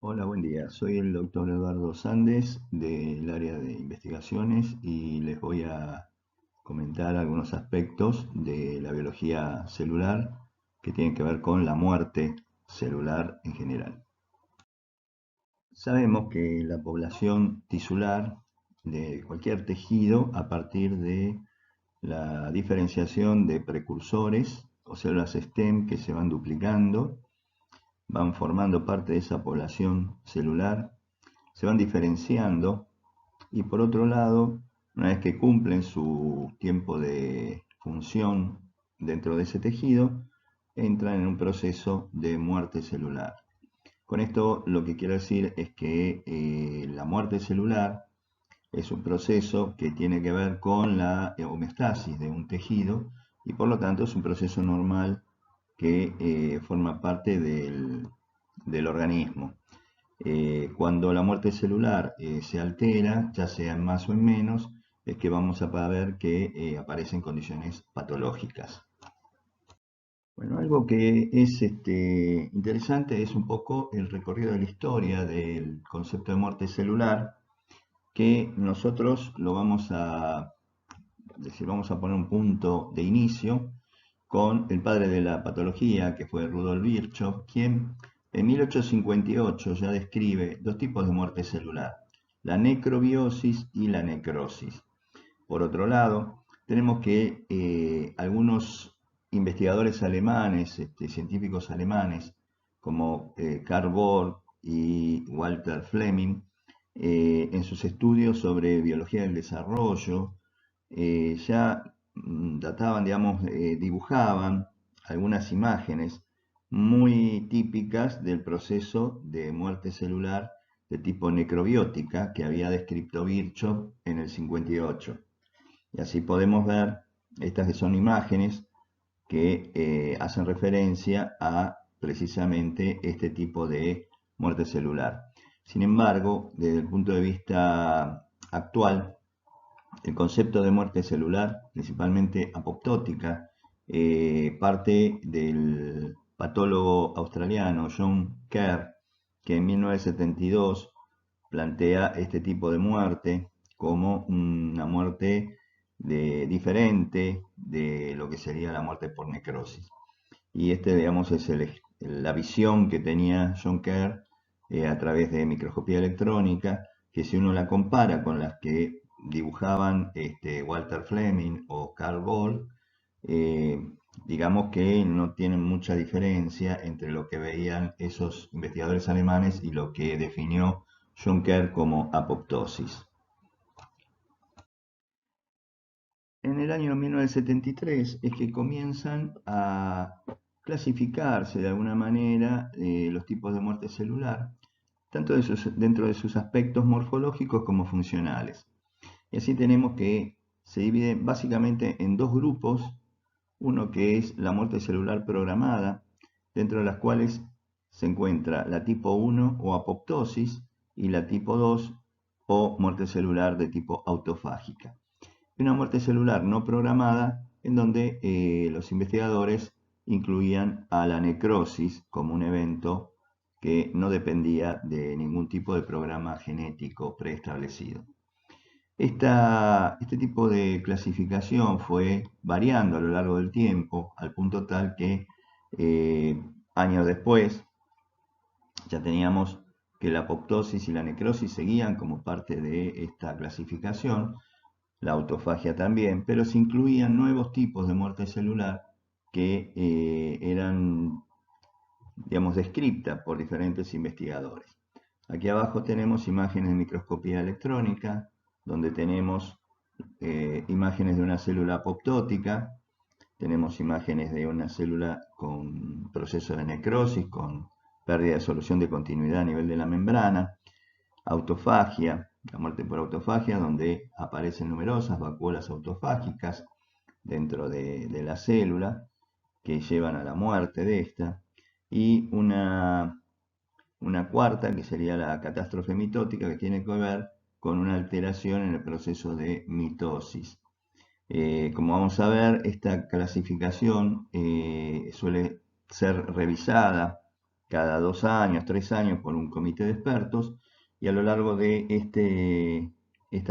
Hola, buen día. Soy el doctor Eduardo Sandes del área de investigaciones y les voy a comentar algunos aspectos de la biología celular que tienen que ver con la muerte celular en general. Sabemos que la población tisular de cualquier tejido, a partir de la diferenciación de precursores o células STEM que se van duplicando, van formando parte de esa población celular, se van diferenciando y por otro lado, una vez que cumplen su tiempo de función dentro de ese tejido, entran en un proceso de muerte celular. Con esto lo que quiero decir es que la muerte celular es un proceso que tiene que ver con la homeostasis de un tejido y por lo tanto es un proceso normal que forma parte del organismo. Cuando la muerte celular se altera, ya sea en más o en menos, es que vamos a ver que aparecen condiciones patológicas. Bueno, algo que es interesante es un poco el recorrido de la historia del concepto de muerte celular, que nosotros lo vamos a decir, vamos a poner un punto de inicio con el padre de la patología, que fue Rudolf Virchow, quien en 1858 ya describe dos tipos de muerte celular, la necrobiosis y la necrosis. Por otro lado, tenemos que algunos investigadores alemanes, científicos alemanes, como Karl Borg y Walter Fleming, en sus estudios sobre biología del desarrollo, ya databan, digamos, dibujaban algunas imágenes muy típicas del proceso de muerte celular de tipo necrobiótica que había descrito Virchow en el 58. Y así podemos ver, estas que son imágenes que hacen referencia a precisamente este tipo de muerte celular. Sin embargo, desde el punto de vista actual, el concepto de muerte celular, principalmente apoptótica, parte del patólogo australiano John Kerr, que en 1972 plantea este tipo de muerte como una muerte diferente de lo que sería la muerte por necrosis. Y digamos, es la visión que tenía John Kerr a través de microscopía electrónica, que si uno la compara con las que dibujaban Walter Fleming o Carl Boll, eh, digamos que no tienen mucha diferencia entre lo que veían esos investigadores alemanes y lo que definió John Kerr como apoptosis. En el año 1973 es que comienzan a clasificarse de alguna manera los tipos de muerte celular, tanto dentro de sus aspectos morfológicos como funcionales. Y así tenemos que se divide básicamente en dos grupos, uno que es la muerte celular programada, dentro de las cuales se encuentra la tipo 1 o apoptosis y la tipo 2 o muerte celular de tipo autofágica. Y una muerte celular no programada en donde los investigadores incluían a la necrosis como un evento que no dependía de ningún tipo de programa genético preestablecido. Este tipo de clasificación fue variando a lo largo del tiempo, al punto tal que años después ya teníamos que la apoptosis y la necrosis seguían como parte de esta clasificación, la autofagia también, pero se incluían nuevos tipos de muerte celular que eran, digamos, descritas por diferentes investigadores. Aquí abajo tenemos imágenes de microscopía electrónica, donde tenemos imágenes de una célula apoptótica, tenemos imágenes de una célula con proceso de necrosis, con pérdida de solución de continuidad a nivel de la membrana, autofagia, la muerte por autofagia, donde aparecen numerosas vacuolas autofágicas dentro de la célula que llevan a la muerte de esta, y una cuarta que sería la catástrofe mitótica, que tiene que ver con una alteración en el proceso de mitosis. Como vamos a ver, esta clasificación suele ser revisada cada 2 años, 3 años por un comité de expertos, y a lo largo de esta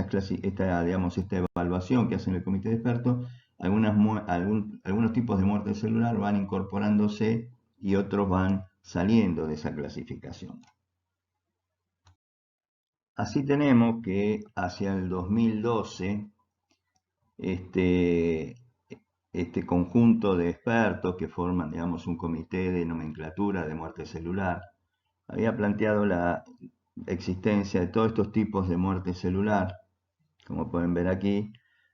evaluación que hacen el comité de expertos, algunos tipos de muerte celular van incorporándose y otros van saliendo de esa clasificación. Así tenemos que hacia el 2012, este conjunto de expertos que forman, digamos, un comité de nomenclatura de muerte celular, había planteado la existencia de todos estos tipos de muerte celular, como pueden ver aquí,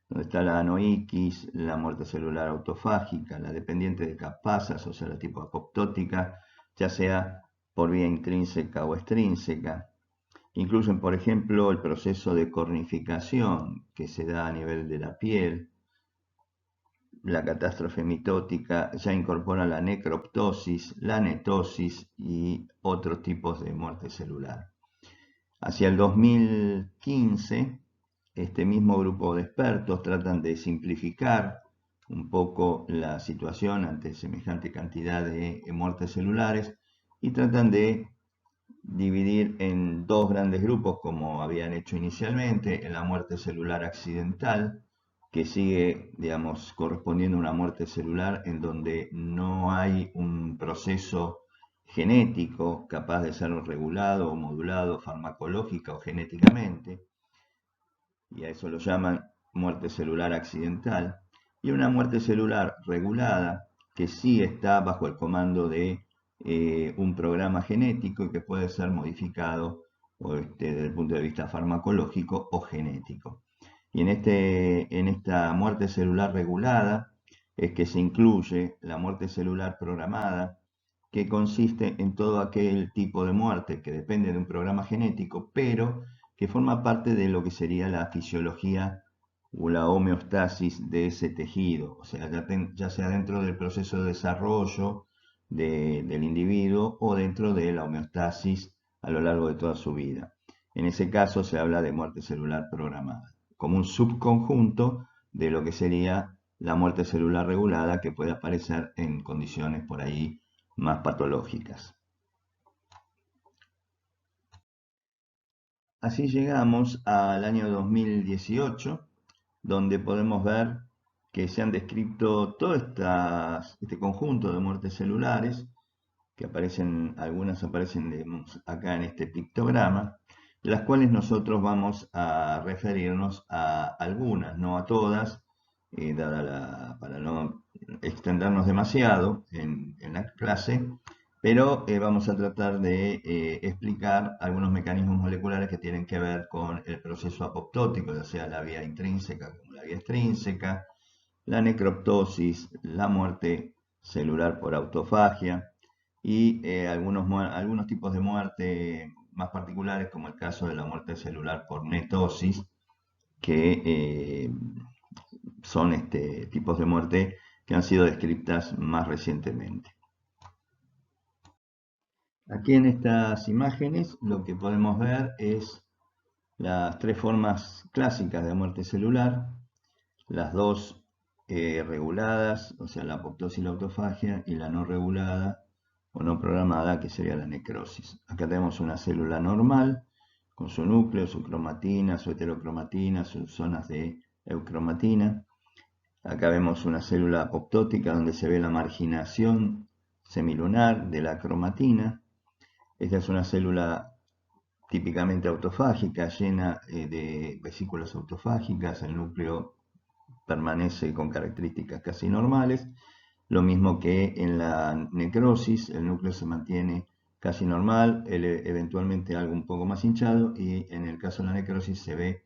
donde está la anoiquis, la muerte celular autofágica, la dependiente de capasas, o sea, la tipo apoptótica, ya sea por vía intrínseca o extrínseca. Incluyen, por ejemplo, el proceso de cornificación que se da a nivel de la piel. La catástrofe mitótica ya incorpora la necroptosis, la netosis y otros tipos de muerte celular. Hacia el 2015, este mismo grupo de expertos tratan de simplificar un poco la situación ante semejante cantidad de muertes celulares y tratan de dividir en dos grandes grupos como habían hecho inicialmente, en la muerte celular accidental, que sigue, digamos, correspondiendo a una muerte celular en donde no hay un proceso genético capaz de ser regulado o modulado farmacológica o genéticamente, y a eso lo llaman muerte celular accidental, y una muerte celular regulada que sí está bajo el comando de un programa genético y que puede ser modificado desde el punto de vista farmacológico o genético. Y en esta muerte celular regulada es que se incluye la muerte celular programada, que consiste en todo aquel tipo de muerte que depende de un programa genético, pero que forma parte de lo que sería la fisiología o la homeostasis de ese tejido, o sea, ya sea dentro del proceso de desarrollo del individuo o dentro de la homeostasis a lo largo de toda su vida. En ese caso se habla de muerte celular programada, como un subconjunto de lo que sería la muerte celular regulada que puede aparecer en condiciones por ahí más patológicas. Así llegamos al año 2018, donde podemos ver que se han descrito todo este conjunto de muertes celulares, que algunas aparecen acá en este pictograma, de las cuales nosotros vamos a referirnos a algunas, no a todas, para no extendernos demasiado en la clase, pero vamos a tratar de explicar algunos mecanismos moleculares que tienen que ver con el proceso apoptótico, ya sea la vía intrínseca como la vía extrínseca, la necroptosis, la muerte celular por autofagia y algunos tipos de muerte más particulares, como el caso de la muerte celular por netosis, que son tipos de muerte que han sido descritas más recientemente. Aquí en estas imágenes lo que podemos ver es las tres formas clásicas de muerte celular, las dos reguladas, o sea, la apoptosis y la autofagia, y la no regulada o no programada, que sería la necrosis. Acá tenemos una célula normal, con su núcleo, su cromatina, su heterocromatina, sus zonas de eucromatina. Acá vemos una célula apoptótica donde se ve la marginación semilunar de la cromatina. Esta es una célula típicamente autofágica, llena de vesículas autofágicas. El núcleo permanece con características casi normales. Lo mismo que en la necrosis, el núcleo se mantiene casi normal, eventualmente algo un poco más hinchado, y en el caso de la necrosis se ve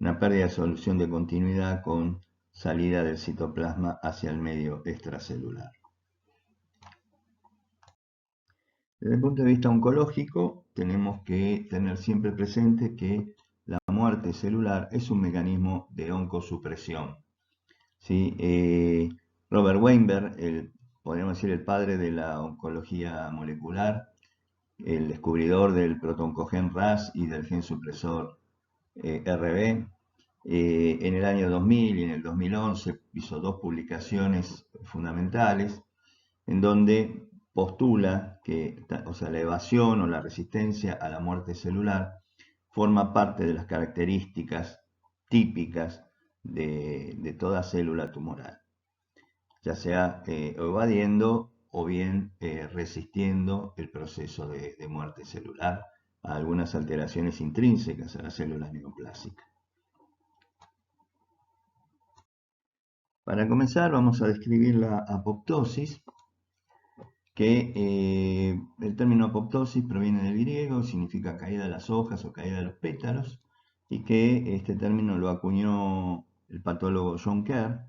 una pérdida de solución de continuidad con salida del citoplasma hacia el medio extracelular. Desde el punto de vista oncológico, tenemos que tener siempre presente que la muerte celular es un mecanismo de oncosupresión. ¿Sí? Robert Weinberg, podríamos decir el padre de la oncología molecular, el descubridor del protoncogen RAS y del gen supresor RB, en el año 2000 y en el 2011 hizo dos publicaciones fundamentales en donde postula que, o sea, la evasión o la resistencia a la muerte celular forma parte de las características típicas de toda célula tumoral, ya sea evadiendo o bien resistiendo el proceso de muerte celular a algunas alteraciones intrínsecas a las células neoplásicas. Para comenzar vamos a describir la apoptosis, que el término apoptosis proviene del griego, significa caída de las hojas o caída de los pétalos, y que este término lo acuñó el patólogo John Kerr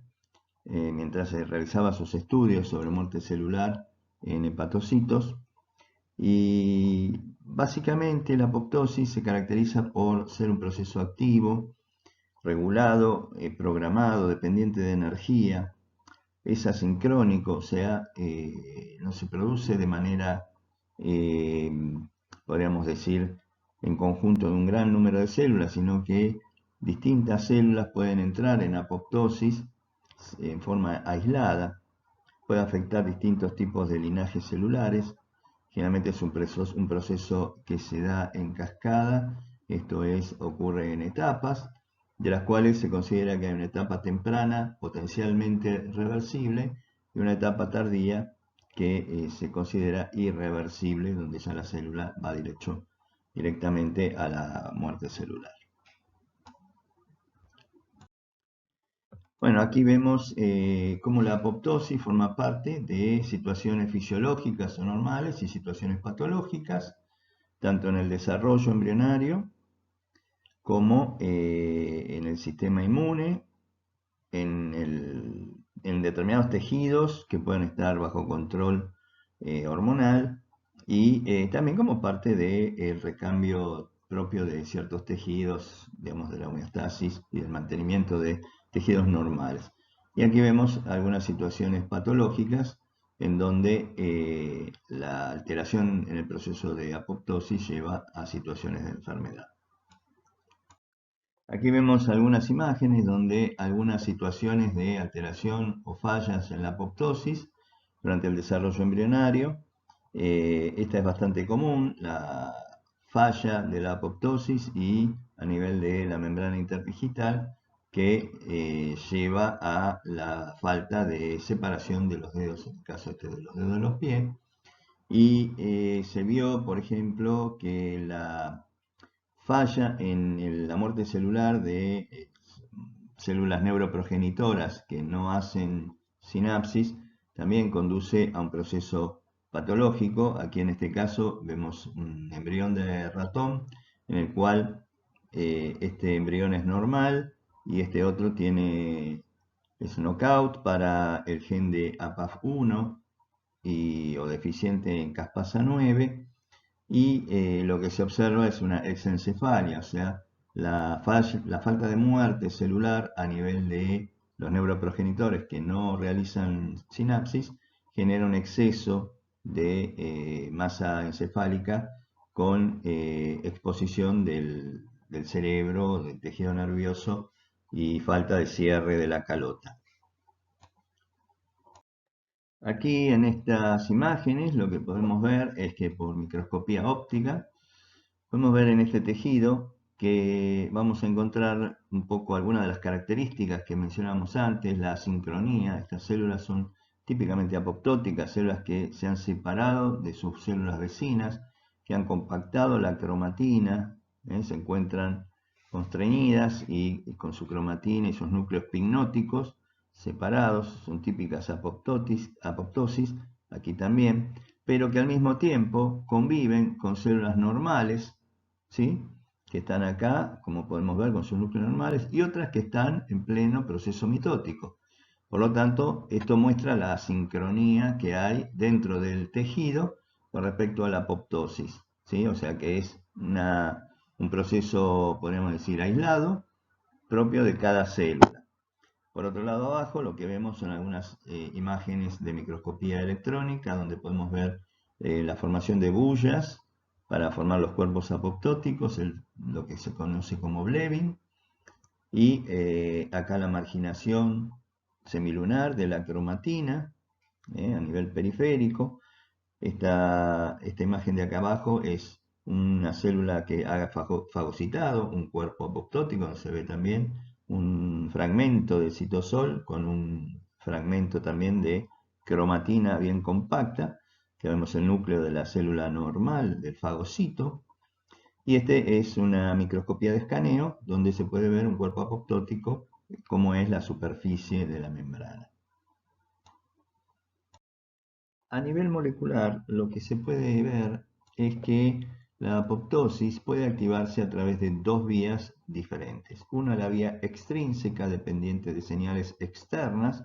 mientras realizaba sus estudios sobre muerte celular en hepatocitos. Y básicamente la apoptosis se caracteriza por ser un proceso activo, regulado, programado, dependiente de energía, es asincrónico, o sea, no se produce de manera, eh, podríamos decir, en conjunto de un gran número de células, sino que distintas células pueden entrar en apoptosis en forma aislada, puede afectar distintos tipos de linajes celulares. Generalmente es un proceso que se da en cascada, esto es, ocurre en etapas, de las cuales se considera que hay una etapa temprana potencialmente reversible y una etapa tardía que se considera irreversible, donde ya la célula va directamente a la muerte celular. Bueno, aquí vemos cómo la apoptosis forma parte de situaciones fisiológicas o normales y situaciones patológicas, tanto en el desarrollo embrionario como en el sistema inmune, en determinados tejidos que pueden estar bajo control hormonal y también como parte del recambio propio de ciertos tejidos, digamos, de la homeostasis y del mantenimiento de tejidos normales. Y aquí vemos algunas situaciones patológicas en donde la alteración en el proceso de apoptosis lleva a situaciones de enfermedad. Aquí vemos algunas imágenes donde algunas situaciones de alteración o fallas en la apoptosis durante el desarrollo embrionario. Esta es bastante común, la falla de la apoptosis y a nivel de la membrana interdigital que lleva a la falta de separación de los dedos, en el caso de los dedos de los pies. Y se vio, por ejemplo, que la falla en la muerte celular de células neuroprogenitoras que no hacen sinapsis también conduce a un proceso patológico. Aquí en este caso vemos un embrión de ratón en el cual este embrión es normal y este otro es knockout para el gen de APAF1 o deficiente en caspasa 9 y lo que se observa es una exencefalia, o sea, la falta de muerte celular a nivel de los neuroprogenitores que no realizan sinapsis genera un exceso de masa encefálica con exposición del cerebro, del tejido nervioso y falta de cierre de la calota. Aquí en estas imágenes lo que podemos ver es que por microscopía óptica podemos ver en este tejido que vamos a encontrar un poco algunas de las características que mencionamos antes, la asincronía. Estas células son típicamente apoptóticas, células que se han separado de sus células vecinas, que han compactado la cromatina, se encuentran constreñidas y con su cromatina y sus núcleos pignóticos separados, son típicas apoptosis, aquí también, pero que al mismo tiempo conviven con células normales, ¿sí?, que están acá, como podemos ver, con sus núcleos normales, y otras que están en pleno proceso mitótico. Por lo tanto, esto muestra la asincronía que hay dentro del tejido con respecto a la apoptosis, ¿sí? O sea que es un proceso, podríamos decir, aislado, propio de cada célula. Por otro lado, abajo lo que vemos son algunas imágenes de microscopía electrónica, donde podemos ver la formación de bullas para formar los cuerpos apoptóticos, lo que se conoce como Blevin, y acá la marginación semilunar de la cromatina a nivel periférico. Esta imagen de acá abajo es una célula que ha fagocitado, un cuerpo apoptótico, donde se ve también un fragmento de citosol con un fragmento también de cromatina bien compacta, que vemos el núcleo de la célula normal del fagocito. Y este es una microscopía de escaneo donde se puede ver un cuerpo apoptótico como es la superficie de la membrana. A nivel molecular, lo que se puede ver es que la apoptosis puede activarse a través de dos vías diferentes. Una, la vía extrínseca dependiente de señales externas,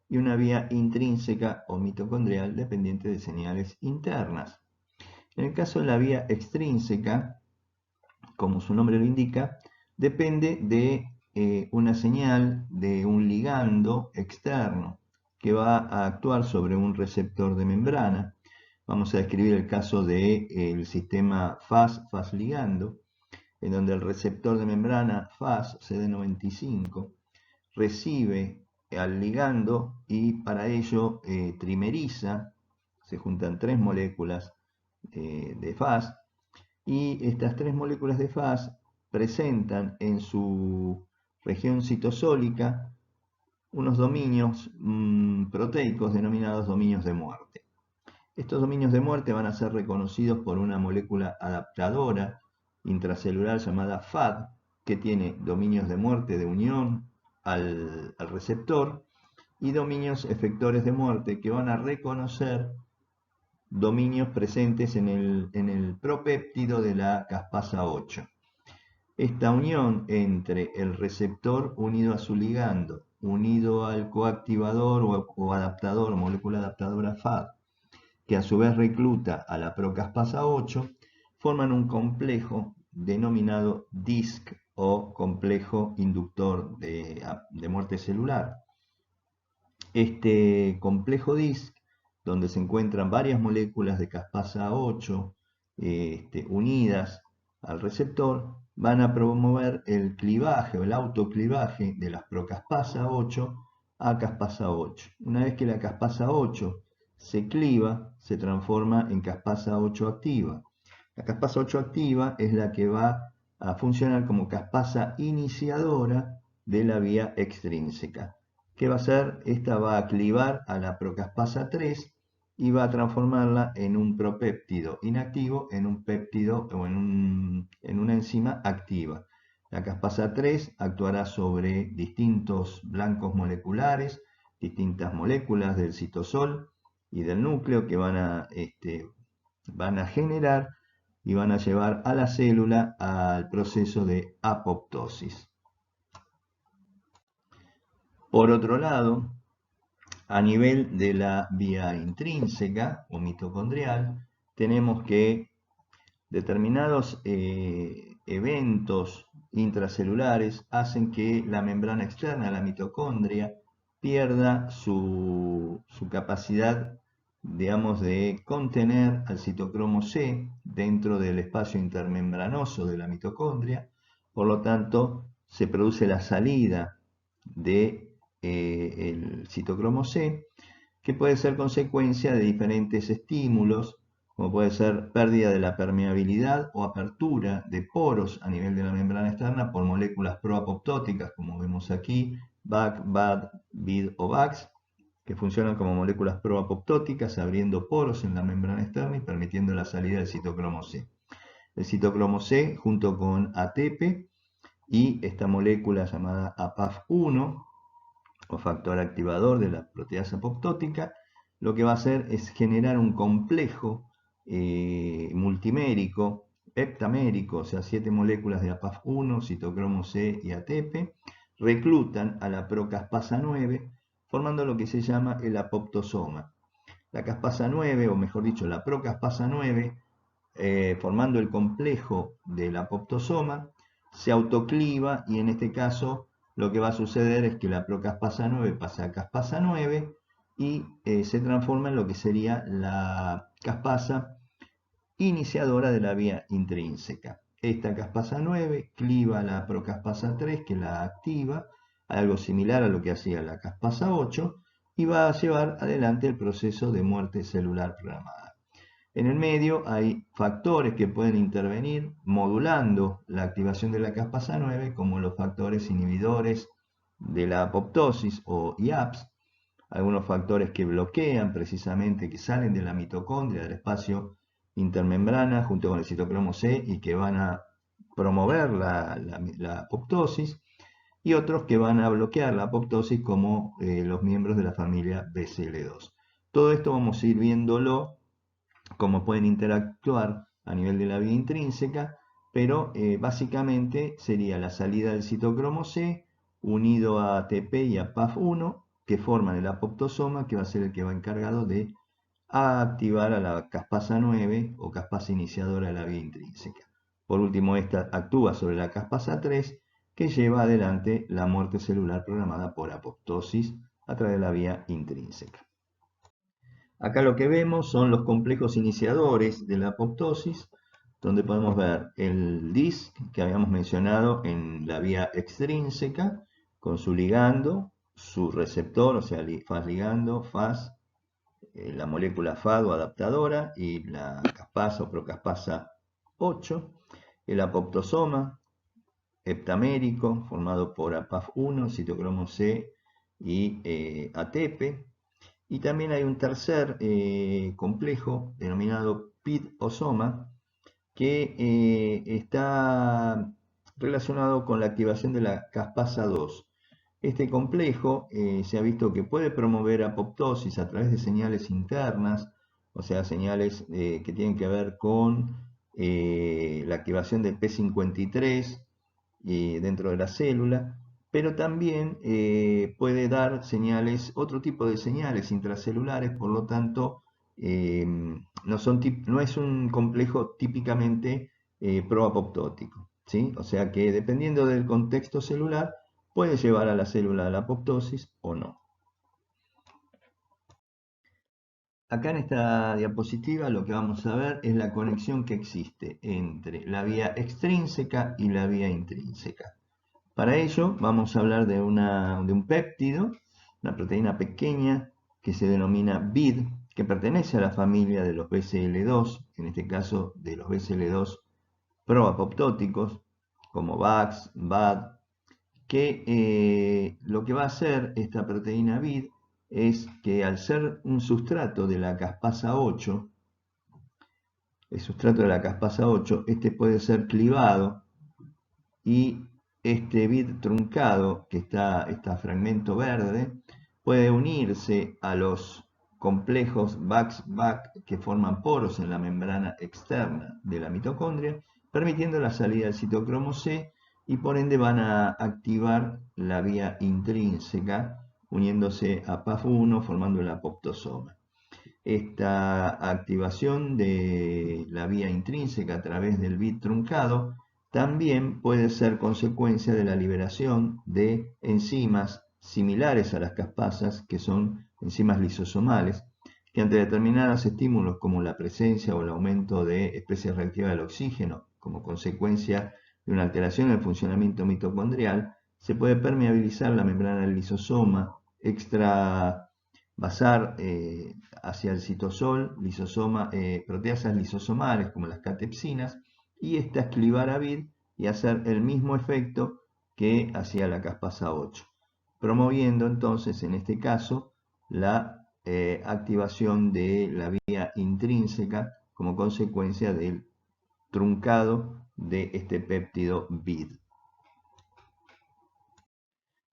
y una vía intrínseca o mitocondrial dependiente de señales internas. En el caso de la vía extrínseca, como su nombre lo indica, depende de una señal de un ligando externo que va a actuar sobre un receptor de membrana. Vamos a describir el caso del sistema Fas ligando, en donde el receptor de membrana Fas CD95 recibe al ligando y para ello trimeriza, se juntan tres moléculas de Fas, y estas tres moléculas de Fas presentan en su región citosólica unos dominios proteicos denominados dominios de muerte. Estos dominios de muerte van a ser reconocidos por una molécula adaptadora intracelular llamada FAD, que tiene dominios de muerte de unión al receptor y dominios efectores de muerte que van a reconocer dominios presentes en el propéptido de la caspasa 8. Esta unión entre el receptor unido a su ligando, unido al coactivador o adaptador, molécula adaptadora FAD, que a su vez recluta a la procaspasa 8, forman un complejo denominado DISC o complejo inductor de muerte celular. Este complejo DISC, donde se encuentran varias moléculas de caspasa 8 unidas al receptor, van a promover el clivaje o el autoclivaje de las procaspasa 8 a caspasa 8. Una vez que la caspasa 8 se cliva, se transforma en caspasa 8 activa. La caspasa 8 activa es la que va a funcionar como caspasa iniciadora de la vía extrínseca. ¿Qué va a hacer? Esta va a clivar a la procaspasa 3 y va a transformarla en un propéptido inactivo, en un péptido o en una enzima activa. La caspasa 3 actuará sobre distintos blancos moleculares, distintas moléculas del citosol y del núcleo que van a generar y van a llevar a la célula al proceso de apoptosis. Por otro lado, a nivel de la vía intrínseca o mitocondrial, tenemos que determinados eventos intracelulares hacen que la membrana externa, la mitocondria, pierda su capacidad, digamos, de contener al citocromo C dentro del espacio intermembranoso de la mitocondria. Por lo tanto, se produce la salida de el citocromo C, que puede ser consecuencia de diferentes estímulos, como puede ser pérdida de la permeabilidad o apertura de poros a nivel de la membrana externa por moléculas proapoptóticas, como vemos aquí, BAC, BAD, BID o VAX, que funcionan como moléculas proapoptóticas, abriendo poros en la membrana externa y permitiendo la salida del citocromo C. El citocromo C, junto con ATP y esta molécula llamada APAF1, o factor activador de la proteasa apoptótica, lo que va a hacer es generar un complejo multimérico, heptamérico, o sea, 7 moléculas de APAF1, citocromo C y ATP, reclutan a la procaspasa 9, formando lo que se llama el apoptosoma. La caspasa 9, o mejor dicho, la procaspasa 9, formando el complejo del apoptosoma, se autocliva y en este caso lo que va a suceder es que la procaspasa 9 pasa a caspasa 9 y se transforma en lo que sería la caspasa iniciadora de la vía intrínseca. Esta caspasa 9 cliva a la procaspasa 3 que la activa, algo similar a lo que hacía la caspasa 8, y va a llevar adelante el proceso de muerte celular programada. En el medio hay factores que pueden intervenir modulando la activación de la caspasa 9, como los factores inhibidores de la apoptosis o IAPS, algunos factores que bloquean precisamente, que salen de la mitocondria, del espacio intermembrana junto con el citocromo C y que van a promover la apoptosis, y otros que van a bloquear la apoptosis como los miembros de la familia BCL2. Todo esto vamos a ir viéndolo, cómo pueden interactuar a nivel de la vía intrínseca, pero básicamente sería la salida del citocromo C unido a ATP y a PAF1, que forman el apoptosoma, que va a ser el que va encargado de activar a la caspasa 9 o caspasa iniciadora de la vía intrínseca. Por último, esta actúa sobre la caspasa 3, que lleva adelante la muerte celular programada por apoptosis a través de la vía intrínseca. Acá lo que vemos son los complejos iniciadores de la apoptosis, donde podemos ver el DISC que habíamos mencionado en la vía extrínseca, con su ligando, su receptor, o sea, FAS ligando, FAS, la molécula FADO adaptadora y la caspasa o procaspasa 8, el apoptosoma heptamérico formado por APAF1, citocromo C y ATP. Y también hay un tercer complejo denominado PID-osoma que está relacionado con la activación de la caspasa 2. Este complejo se ha visto que puede promover apoptosis a través de señales internas, o sea, señales que tienen que ver con la activación del P53 dentro de la célula, pero también puede dar señales, otro tipo de señales intracelulares, por lo tanto, no es un complejo típicamente proapoptótico, ¿sí? O sea que dependiendo del contexto celular, puede llevar a la célula a la apoptosis o no. Acá en esta diapositiva lo que vamos a ver es la conexión que existe entre la vía extrínseca y la vía intrínseca. Para ello vamos a hablar de un péptido, una proteína pequeña que se denomina BID, que pertenece a la familia de los BCL2, en este caso de los BCL2 proapoptóticos, como VAX, BAD, que lo que va a hacer esta proteína BID es que al ser un sustrato de la caspasa 8, el sustrato de la caspasa 8, este puede ser clivado y este bit truncado, que está fragmento verde, puede unirse a los complejos VAX-VAC que forman poros en la membrana externa de la mitocondria, permitiendo la salida del citocromo C y por ende van a activar la vía intrínseca uniéndose a PAF1 formando el apoptosoma. Esta activación de la vía intrínseca a través del bit truncado también puede ser consecuencia de la liberación de enzimas similares a las caspasas, que son enzimas lisosomales, que ante determinados estímulos como la presencia o el aumento de especies reactivas del oxígeno, como consecuencia de una alteración en el funcionamiento mitocondrial, se puede permeabilizar la membrana del lisosoma, extravasar hacia el citosol, proteasas lisosomales como las catepsinas, y estas clivar a BID y hacer el mismo efecto que hacía la caspasa 8, promoviendo entonces en este caso la activación de la vía intrínseca como consecuencia del truncado de este péptido BID.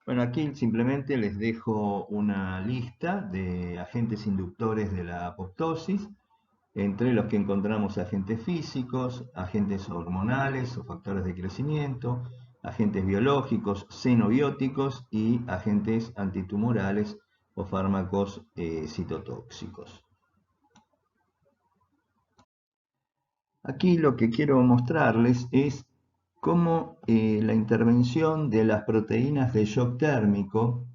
Bueno, aquí simplemente les dejo una lista de agentes inductores de la apoptosis, entre los que encontramos agentes físicos, agentes hormonales o factores de crecimiento, agentes biológicos, xenobióticos y agentes antitumorales o fármacos citotóxicos. Aquí lo que quiero mostrarles es cómo la intervención de las proteínas de shock térmico,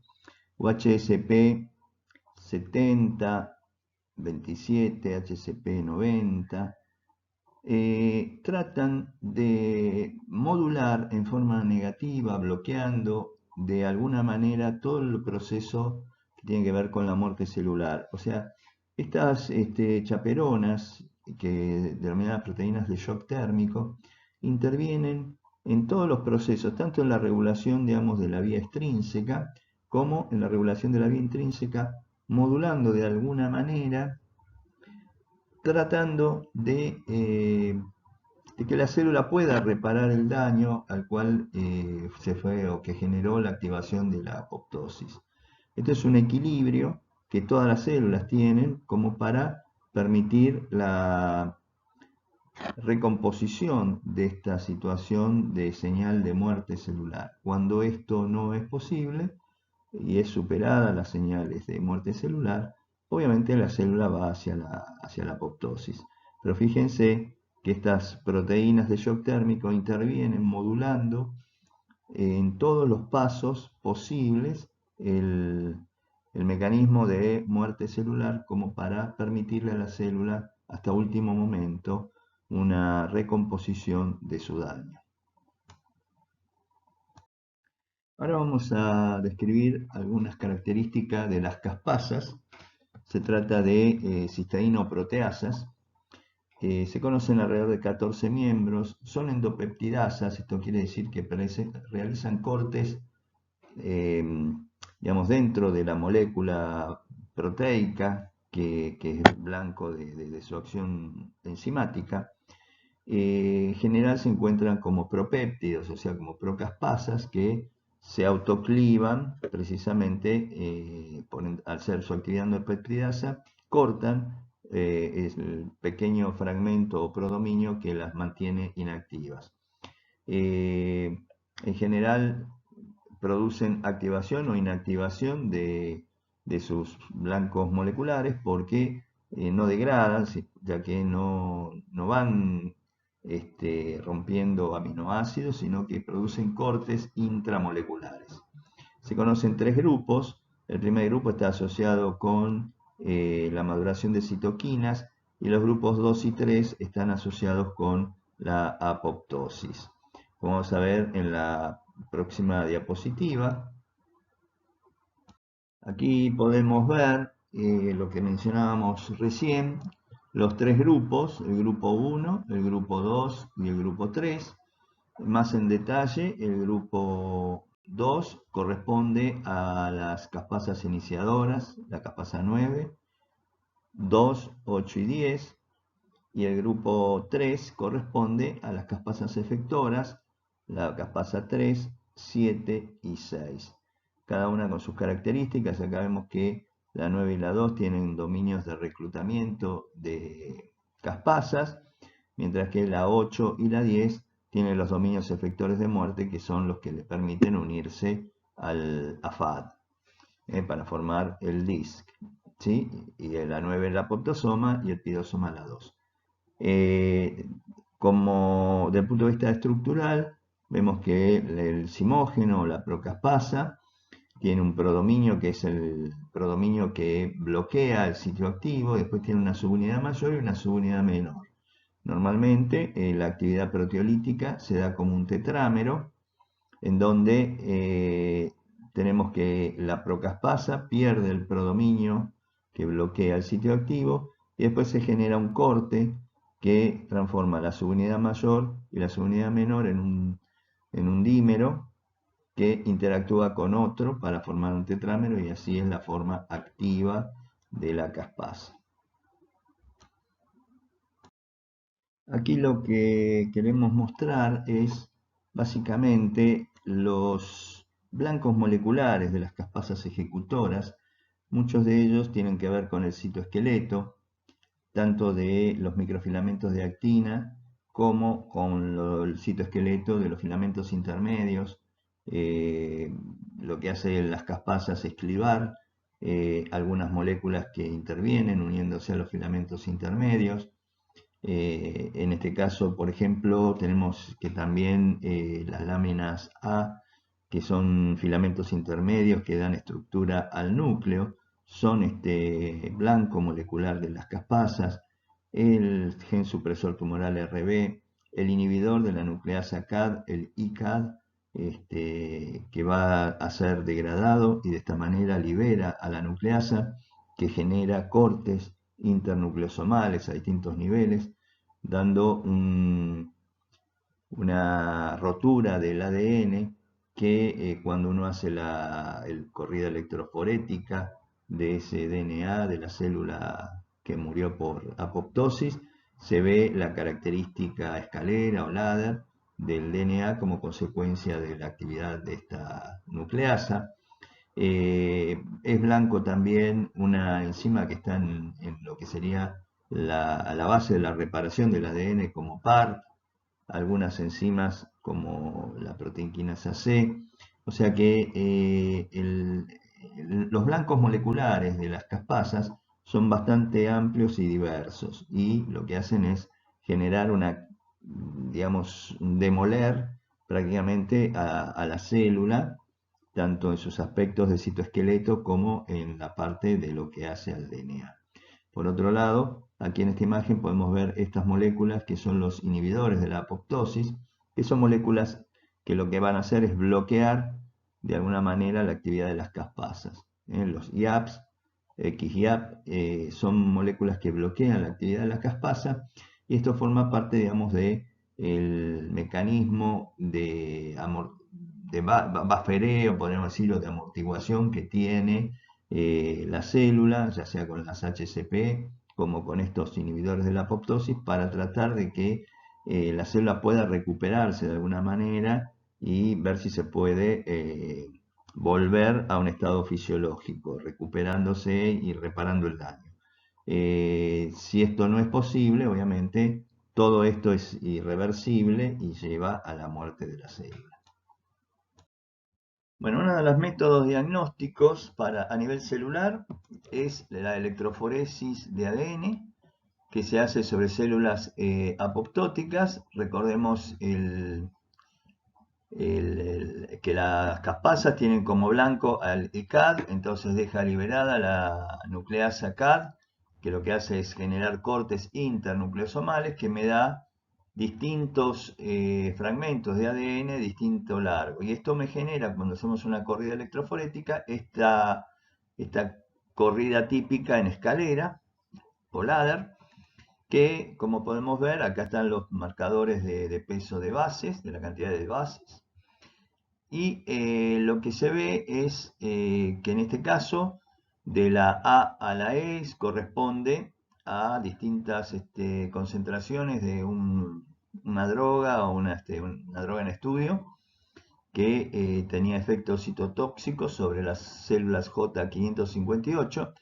HSP 70, 27, HSP 90, tratan de modular en forma negativa, bloqueando de alguna manera todo el proceso que tiene que ver con la muerte celular. O sea, estas chaperonas que denominadas proteínas de shock térmico, intervienen en todos los procesos, tanto en la regulación, digamos, de la vía extrínseca, como en la regulación de la vía intrínseca, modulando de alguna manera, tratando de que la célula pueda reparar el daño al cual se fue o que generó la activación de la apoptosis. Esto es un equilibrio que todas las células tienen como para permitir la recomposición de esta situación de señal de muerte celular. Cuando esto no es posible y es superada las señales de muerte celular, obviamente la célula va hacia la apoptosis. Pero fíjense que estas proteínas de shock térmico intervienen modulando en todos los pasos posibles el mecanismo de muerte celular como para permitirle a la célula hasta último momento una recomposición de su daño. Ahora vamos a describir algunas características de las caspasas. Se trata de cisteíno-proteasas. Se conocen alrededor de 14 miembros. Son endopeptidasas, esto quiere decir que realizan cortes digamos, dentro de la molécula proteica, que es blanco de su acción enzimática. En general se encuentran como propéptidos, o sea, como procaspasas que se autoclivan precisamente al ser su actividad endopeptidasa, cortan el pequeño fragmento o prodominio que las mantiene inactivas. En general producen activación o inactivación de sus blancos moleculares porque no degradan, ya que no van rompiendo aminoácidos, sino que producen cortes intramoleculares. Se conocen tres grupos. El primer grupo está asociado con la maduración de citoquinas y los grupos 2 y 3 están asociados con la apoptosis. Como vamos a ver en la próxima diapositiva. Aquí podemos ver lo que mencionábamos recién, los tres grupos, el grupo 1, el grupo 2 y el grupo 3. Más en detalle, el grupo 2 corresponde a las caspasas iniciadoras, la caspasa 9, 2, 8 y 10, y el grupo 3 corresponde a las caspasas efectoras, la caspasa 3, 7 y 6. Cada una con sus características. Acá vemos que la 9 y la 2 tienen dominios de reclutamiento de caspasas, mientras que la 8 y la 10 tienen los dominios efectores de muerte, que son los que le permiten unirse al AFAD para formar el DISC. ¿Sí? Y la 9 es la apoptosoma y el pidosoma la 2. Como desde el punto de vista estructural, vemos que el zimógeno o la procaspasa tiene un prodominio que es el prodominio que bloquea el sitio activo, después tiene una subunidad mayor y una subunidad menor. Normalmente la actividad proteolítica se da como un tetrámero, en donde tenemos que la procaspasa pierde el prodominio que bloquea el sitio activo y después se genera un corte que transforma la subunidad mayor y la subunidad menor en un dímero que interactúa con otro para formar un tetrámero, y así es la forma activa de la caspasa. Aquí lo que queremos mostrar es básicamente los blancos moleculares de las caspasas ejecutoras. Muchos de ellos tienen que ver con el citoesqueleto, tanto de los microfilamentos de actina como con el citoesqueleto de los filamentos intermedios. Lo que hace las caspasas es clivar algunas moléculas que intervienen uniéndose a los filamentos intermedios. En este caso, por ejemplo, tenemos que también las láminas A, que son filamentos intermedios que dan estructura al núcleo, son este blanco molecular de las caspasas, el gen supresor tumoral RB, el inhibidor de la nucleasa CAD, el ICAD, que va a ser degradado y de esta manera libera a la nucleasa, que genera cortes internucleosomales a distintos niveles, dando una rotura del ADN que cuando uno hace la corrida electroforética de ese DNA de la célula que murió por apoptosis, se ve la característica escalera o ladder del DNA como consecuencia de la actividad de esta nucleasa. Es blanco también una enzima que está en lo que sería la base de la reparación del ADN como PARP, algunas enzimas como la proteinquinasa C, o sea que los blancos moleculares de las caspasas son bastante amplios y diversos y lo que hacen es generar digamos, demoler prácticamente a la célula, tanto en sus aspectos de citoesqueleto como en la parte de lo que hace al DNA. Por otro lado, aquí en esta imagen podemos ver estas moléculas que son los inhibidores de la apoptosis, que son moléculas que lo que van a hacer es bloquear de alguna manera la actividad de las caspasas. Los IAPs, XIAP, son moléculas que bloquean la actividad de las caspasas y esto forma parte, digamos, del mecanismo de buffereo, podríamos decirlo, de amortiguación que tiene la célula, ya sea con las HCP como con estos inhibidores de la apoptosis, para tratar de que la célula pueda recuperarse de alguna manera y ver si se puede volver a un estado fisiológico, recuperándose y reparando el daño. Si esto no es posible, obviamente todo esto es irreversible y lleva a la muerte de la célula. Bueno, uno de los métodos diagnósticos a nivel celular es la electroforesis de ADN, que se hace sobre células apoptóticas. Recordemos que las caspasas tienen como blanco al ECAD, entonces deja liberada la nucleasa CAD, que lo que hace es generar cortes internucleosomales que me da distintos fragmentos de ADN de distinto largo. Y esto me genera, cuando hacemos una corrida electroforética, esta corrida típica en escalera o ladder, que como podemos ver, acá están los marcadores de peso de bases, de la cantidad de bases. Y lo que se ve es que en este caso, de la A a la E corresponde a distintas concentraciones de una droga o una droga en estudio que tenía efectos citotóxicos sobre las células J558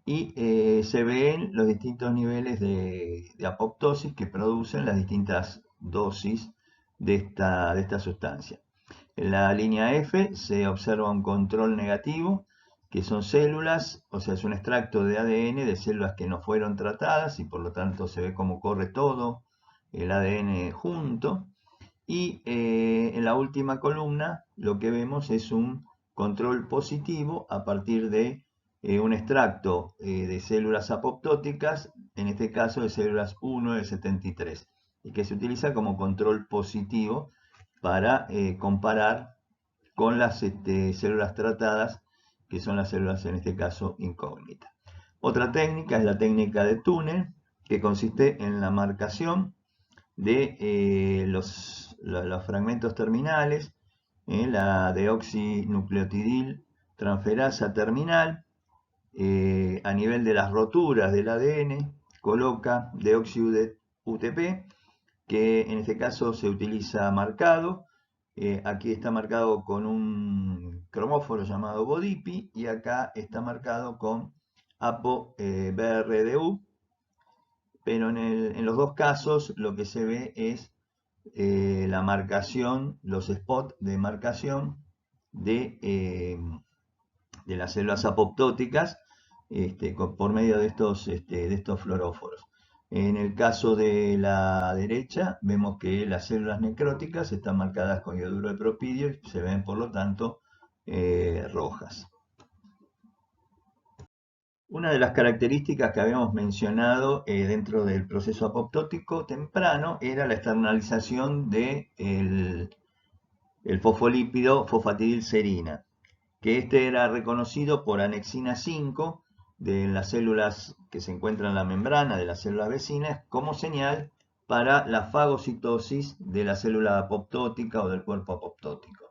y se ven los distintos niveles de apoptosis que producen las distintas dosis de esta sustancia. En la línea F se observa un control negativo, que son células, o sea, es un extracto de ADN de células que no fueron tratadas y por lo tanto se ve cómo corre todo el ADN junto. Y en la última columna lo que vemos es un control positivo a partir de un extracto de células apoptóticas, en este caso de células 1 de 73, y que se utiliza como control positivo para comparar con las células tratadas, que son las células en este caso incógnitas. Otra técnica es la técnica de túnel, que consiste en la marcación de los fragmentos terminales, la deoxinucleotidil transferasa terminal, a nivel de las roturas del ADN, coloca deoxi-UTP, que en este caso se utiliza marcado. Aquí está marcado con un cromóforo llamado BODIPI y acá está marcado con ApoBRDU, pero en los dos casos lo que se ve es la marcación, los spots de marcación de las células apoptóticas por medio de estos fluoróforos. En el caso de la derecha, vemos que las células necróticas están marcadas con iodouro de propidio y se ven, por lo tanto, rojas. Una de las características que habíamos mencionado dentro del proceso apoptótico temprano era la externalización del fosfolípido fosfatidilserina, que era reconocido por anexina 5 de las células que se encuentran en la membrana de las células vecinas como señal para la fagocitosis de la célula apoptótica o del cuerpo apoptótico.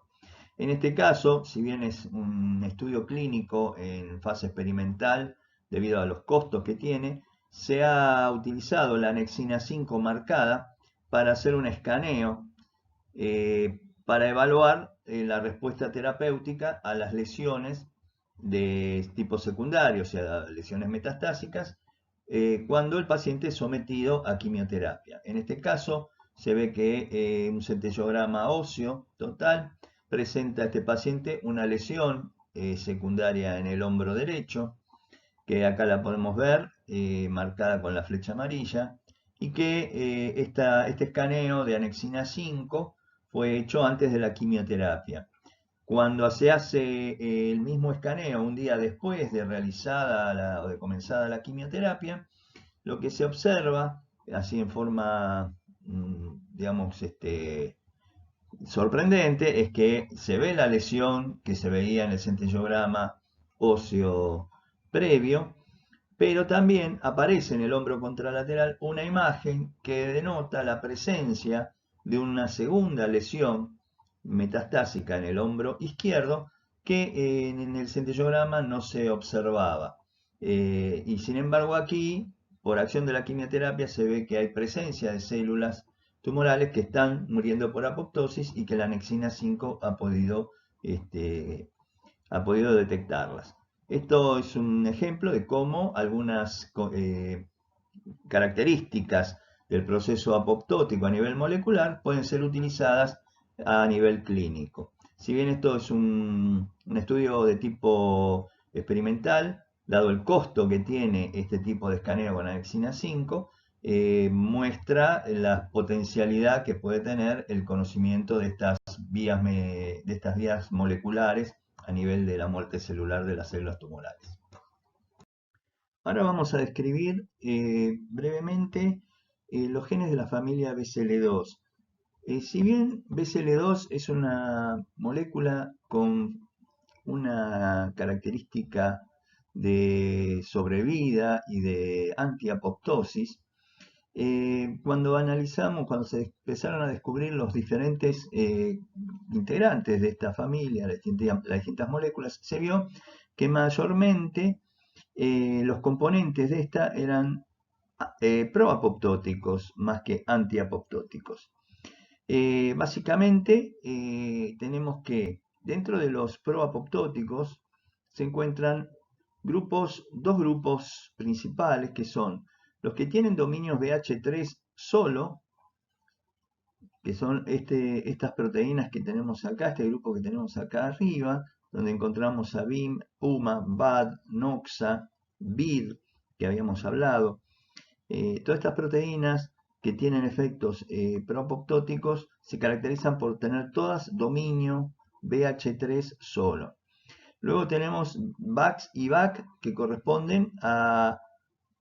En este caso, si bien es un estudio clínico en fase experimental, debido a los costos que tiene, se ha utilizado la anexina 5 marcada para hacer un escaneo para evaluar la respuesta terapéutica a las lesiones de tipo secundario, o sea, lesiones metastásicas, cuando el paciente es sometido a quimioterapia. En este caso, se ve que un centellograma óseo total presenta a este paciente una lesión secundaria en el hombro derecho, que acá la podemos ver marcada con la flecha amarilla, y que este escaneo de anexina 5 fue hecho antes de la quimioterapia. Cuando se hace el mismo escaneo un día después de realizada o de comenzada la quimioterapia, lo que se observa, así en forma, digamos, sorprendente, es que se ve la lesión que se veía en el centellograma óseo previo, pero también aparece en el hombro contralateral una imagen que denota la presencia de una segunda lesión metastásica en el hombro izquierdo que en el centellograma no se observaba. Y sin embargo aquí, por acción de la quimioterapia, se ve que hay presencia de células tumorales que están muriendo por apoptosis y que la anexina 5 ha podido detectarlas. Esto es un ejemplo de cómo algunas características del proceso apoptótico a nivel molecular pueden ser utilizadas a nivel clínico. Si bien esto es un estudio de tipo experimental, dado el costo que tiene este tipo de escaneo con anexina 5, muestra la potencialidad que puede tener el conocimiento de estas vías moleculares a nivel de la muerte celular de las células tumorales. Ahora vamos a describir brevemente los genes de la familia BCL2. Si bien BCL2 es una molécula con una característica de sobrevida y de antiapoptosis, cuando se empezaron a descubrir los diferentes integrantes de esta familia, las distintas moléculas, se vio que mayormente los componentes de esta eran proapoptóticos más que antiapoptóticos. Básicamente tenemos que dentro de los proapoptóticos se encuentran dos grupos principales que son los que tienen dominios BH3 solo, que son estas proteínas que tenemos acá, este grupo que tenemos acá arriba, donde encontramos a BIM, PUMA, BAD, NOXA, BID, que habíamos hablado. Todas estas proteínas que tienen efectos proapoptóticos se caracterizan por tener todas dominio BH3 solo. Luego tenemos VAX y VAC que corresponden a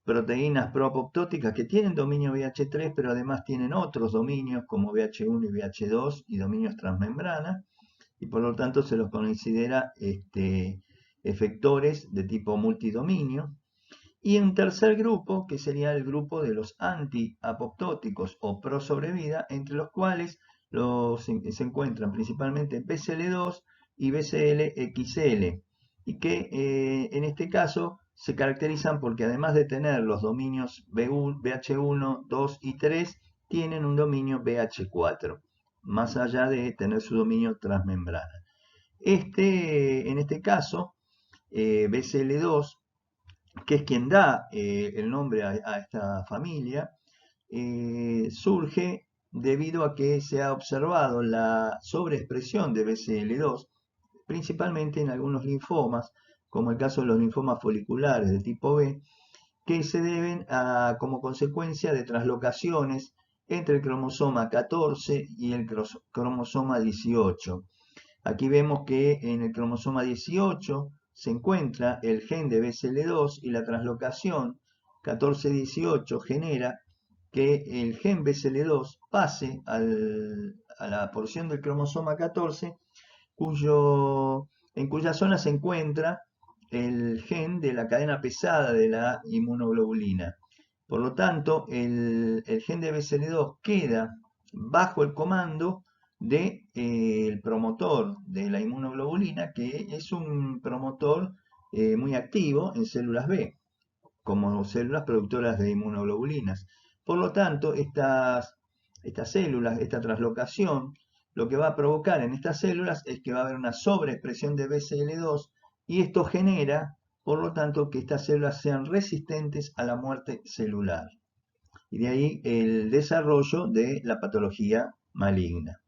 proteínas proapoptóticas que tienen dominio BH3, pero además tienen otros dominios como BH1 y BH2 y dominios transmembrana, y por lo tanto se los considera efectores de tipo multidominio. Y un tercer grupo, que sería el grupo de los antiapoptóticos o prosobrevida, entre los cuales se encuentran principalmente BCL2 y BCL-XL, y que en este caso se caracterizan porque además de tener los dominios BH1, 2 y 3, tienen un dominio BH4, más allá de tener su dominio transmembrana. En este caso, BCL2, que es quien da el nombre a esta familia, surge debido a que se ha observado la sobreexpresión de BCL2, principalmente en algunos linfomas, como el caso de los linfomas foliculares de tipo B, que se deben como consecuencia de translocaciones entre el cromosoma 14 y el cromosoma 18. Aquí vemos que en el cromosoma 18 se encuentra el gen de BCL2 y la translocación 14-18 genera que el gen BCL2 pase a la porción del cromosoma 14 en cuya zona se encuentra el gen de la cadena pesada de la inmunoglobulina. Por lo tanto, el gen de BCL2 queda bajo el comando del promotor de la inmunoglobulina, que es un promotor muy activo en células B, como células productoras de inmunoglobulinas. Por lo tanto, estas células, esta translocación, lo que va a provocar en estas células es que va a haber una sobreexpresión de BCL2 y esto genera, por lo tanto, que estas células sean resistentes a la muerte celular. Y de ahí el desarrollo de la patología maligna.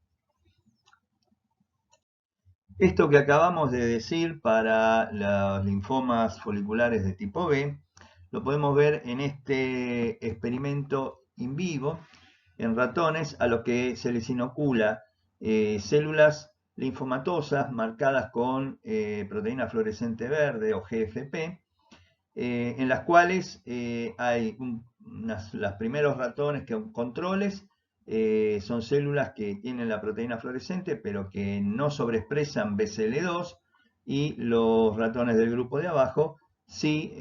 Esto que acabamos de decir para los linfomas foliculares de tipo B, lo podemos ver en este experimento in vivo, en ratones a los que se les inocula células linfomatosas marcadas con proteína fluorescente verde o GFP, en las cuales hay los primeros ratones que son controles, son células que tienen la proteína fluorescente pero que no sobreexpresan BCL2, y los ratones del grupo de abajo sí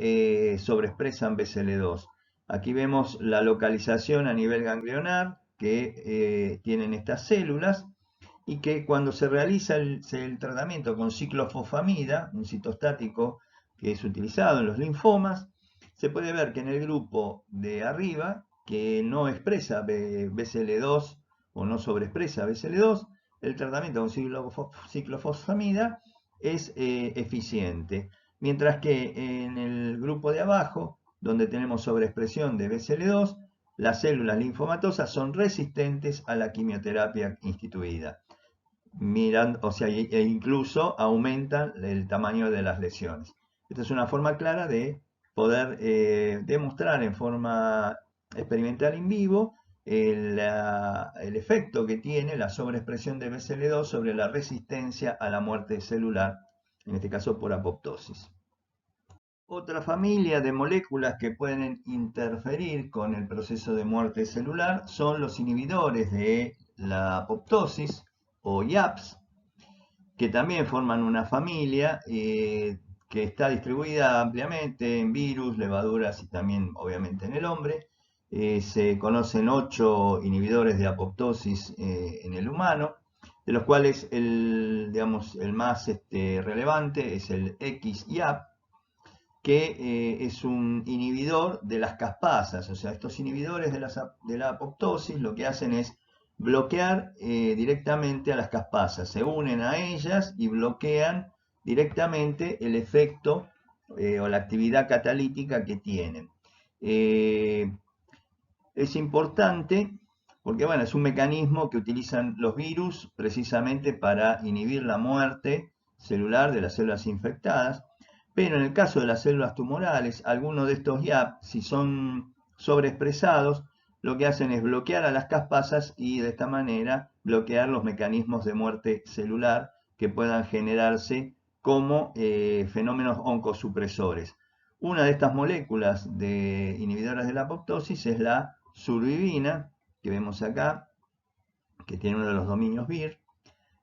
sobreexpresan BCL2. Aquí vemos la localización a nivel ganglionar que tienen estas células, y que cuando se realiza el tratamiento con ciclofosfamida, un citostático que es utilizado en los linfomas, se puede ver que en el grupo de arriba, que no expresa BCL2 o no sobreexpresa BCL2, el tratamiento con ciclofosfamida es eficiente. Mientras que en el grupo de abajo, donde tenemos sobreexpresión de BCL2, las células linfomatosas son resistentes a la quimioterapia instituida. O sea, e incluso aumentan el tamaño de las lesiones. Esta es una forma clara de poder demostrar en forma experimental in vivo el efecto que tiene la sobreexpresión de BCL2 sobre la resistencia a la muerte celular, en este caso por apoptosis. Otra familia de moléculas que pueden interferir con el proceso de muerte celular son los inhibidores de la apoptosis o YAPs, que también forman una familia que está distribuida ampliamente en virus, levaduras y también obviamente en el hombre. Se conocen 8 inhibidores de apoptosis en el humano, de los cuales el más relevante es el XYAP, que es un inhibidor de las caspasas. O sea, estos inhibidores de la apoptosis lo que hacen es bloquear directamente a las caspasas, se unen a ellas y bloquean directamente el efecto o la actividad catalítica que tienen. Es importante porque, bueno, es un mecanismo que utilizan los virus precisamente para inhibir la muerte celular de las células infectadas. Pero en el caso de las células tumorales, algunos de estos YAP, si son sobreexpresados, lo que hacen es bloquear a las caspasas y de esta manera bloquear los mecanismos de muerte celular que puedan generarse como fenómenos oncosupresores. Una de estas moléculas de inhibidoras de la apoptosis es la survivina, que vemos acá, que tiene uno de los dominios VIR,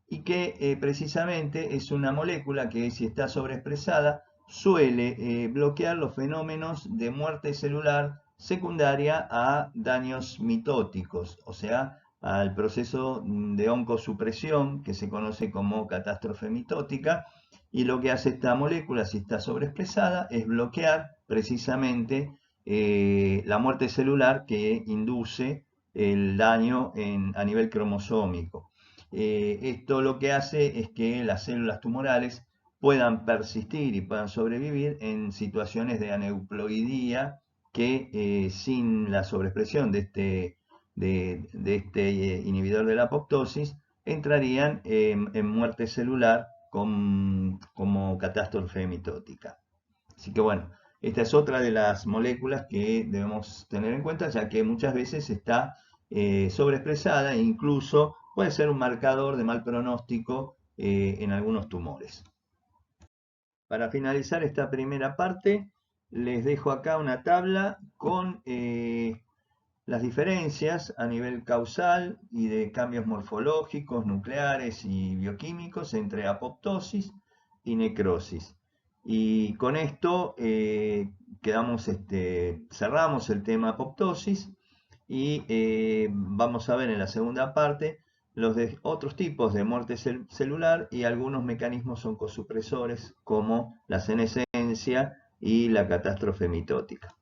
y que precisamente es una molécula que, si está sobreexpresada, suele bloquear los fenómenos de muerte celular secundaria a daños mitóticos, o sea, al proceso de oncosupresión que se conoce como catástrofe mitótica. Y lo que hace esta molécula, si está sobreexpresada, es bloquear precisamente la muerte celular que induce el daño a nivel cromosómico. Esto lo que hace es que las células tumorales puedan persistir y puedan sobrevivir en situaciones de aneuploidía que sin la sobreexpresión de este inhibidor de la apoptosis entrarían en muerte celular como catástrofe mitótica. Así que bueno, esta es otra de las moléculas que debemos tener en cuenta, ya que muchas veces está sobreexpresada e incluso puede ser un marcador de mal pronóstico en algunos tumores. Para finalizar esta primera parte, les dejo acá una tabla con las diferencias a nivel causal y de cambios morfológicos, nucleares y bioquímicos entre apoptosis y necrosis. Y con esto cerramos el tema apoptosis y vamos a ver en la segunda parte los de otros tipos de muerte celular y algunos mecanismos oncosupresores como la senescencia y la catástrofe mitótica.